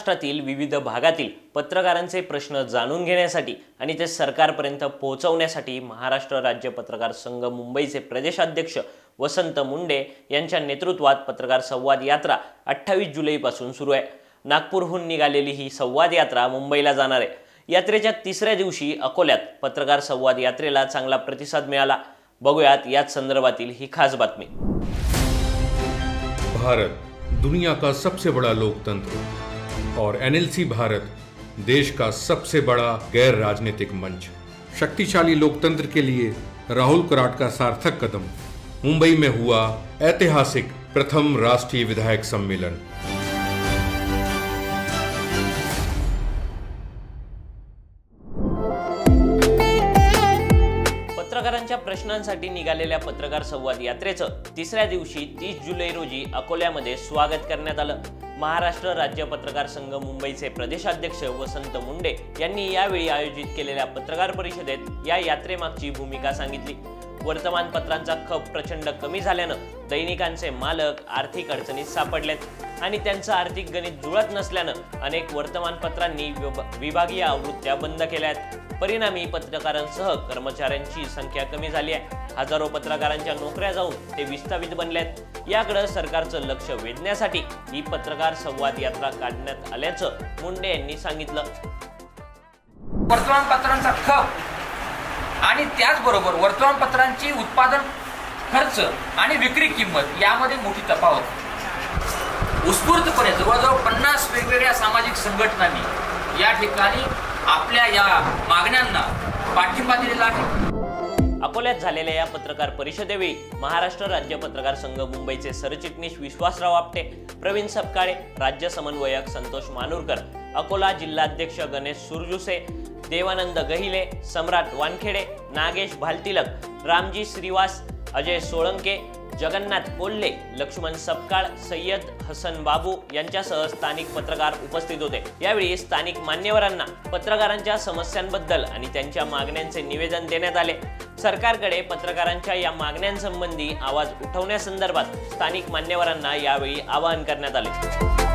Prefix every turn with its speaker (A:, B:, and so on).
A: महाराष्ट्रातील विविध भागातील पत्रकारांचे प्रश्न जाणून घेण्यासाठी आणि ते सरकारपर्यंत पोहोचवण्यासाठी महाराष्ट्र राज्य पत्रकार संघ मुंबईचे प्रदेशाध्यक्ष वसंत मुंडे यांच्या नेतृत्वात पत्रकार संवाद यात्रा 28 जुलैपासून सुरू आहे। नागपूरहून निघालेली ही संवाद यात्रा मुंबईला जाणार आहे। यात्रेच्या तिसऱ्या दिवशी अकोल्यात पत्रकार संवाद यात्रेला चांगला प्रतिसाद मिळाला। बघूयात याच संदर्भातील ही खास बातमी।
B: भारत दुनिया का सबसे बड़ा लोकतंत्र और एनएलसी भारत देश का सबसे बड़ा गैर राजनीतिक मंच। शक्तिशाली लोकतंत्र के लिए राहुल कराट का सार्थक कदम। मुंबई में हुआ ऐतिहासिक प्रथम राष्ट्रीय विधायक सम्मेलन।
A: पत्रकारांच्या प्रश्नांसाठी निघालेल्या पत्रकार संवाद यात्रेचं तिसऱ्या दिवशी 30 जुलै रोजी अकोल्यामध्ये स्वागत करण्यात आलं। महाराष्ट्र राज्य पत्रकार संघ मुंबईचे प्रदेशाध्यक्ष वसंत मुंडे यांनी यावेळी आयोजित केलेल्या पत्रकार परिषदेत या यात्रेमागची भूमिका सांगितली। वर्तमानपत्रांचा खप प्रचंड कमी झाल्यानं दैनिकांचे मालक आर्थिक अडचणीत सापडलेत आणि त्यांचं आर्थिक गणित जुळत नसल्यानं अनेक वर्तमानपत्रांनी विभागीय आवृत्त्या बंद केल्या आहेत। परिणामी पत्रकारांसह कर्मचाऱ्यांची संख्या कमी झाली आहे। हजारो पत्रकारांच्या नोकऱ्या जाऊन ते विस्थापित बनले आहेत। याकडे सरकारचं लक्ष वेधण्यासाठी ही पत्रकार संवाद यात्रा काढण्यात आल्याचं मुंडे यांनी सांगितलं।
C: वर्तमानपत्रांचा खप आणि त्याचबरोबर वर्तमानपत्रांची उत्पादन खर्च आणि विक्री किंमत यामध्ये मोठी तफावत। उत्स्फूर्तपणे जवळजवळ 50 वेगवेगळ्या सामाजिक संघटनांनी या ठिकाणी आपल्या या मागण्यांना पाठिंबा दिलेला आहे।
A: अकोल्यात झालेल्या या पत्रकार परिषदेवेळी महाराष्ट्र राज्य पत्रकार संघ मुंबईचे सरचिटणीस विश्वासराव आपटे, प्रवीण सपकाळे, राज्य समन्वयक संतोष मानूरकर, अकोला जिल्हाध्यक्ष गणेश सुरजुसे, देवानंद गहिले, सम्राट वानखेडे, नागेश भालतिलक, रामजी श्रीवास, अजय सोळंके, जगन्नाथ कोल्हे, लक्ष्मण सपकाळ, सय्यद हसन बाबू यांच्यासह स्थानिक पत्रकार उपस्थित होते। यावेळी स्थानिक मान्यवरांना पत्रकारांच्या समस्यांबद्दल आणि त्यांच्या मागण्यांचे निवेदन देण्यात आले। सरकारकडे पत्रकारांच्या या मागण्यांसंबंधी आवाज उठवण्यासंदर्भात स्थानिक मान्यवरांना यावेळी आवाहन करण्यात आले।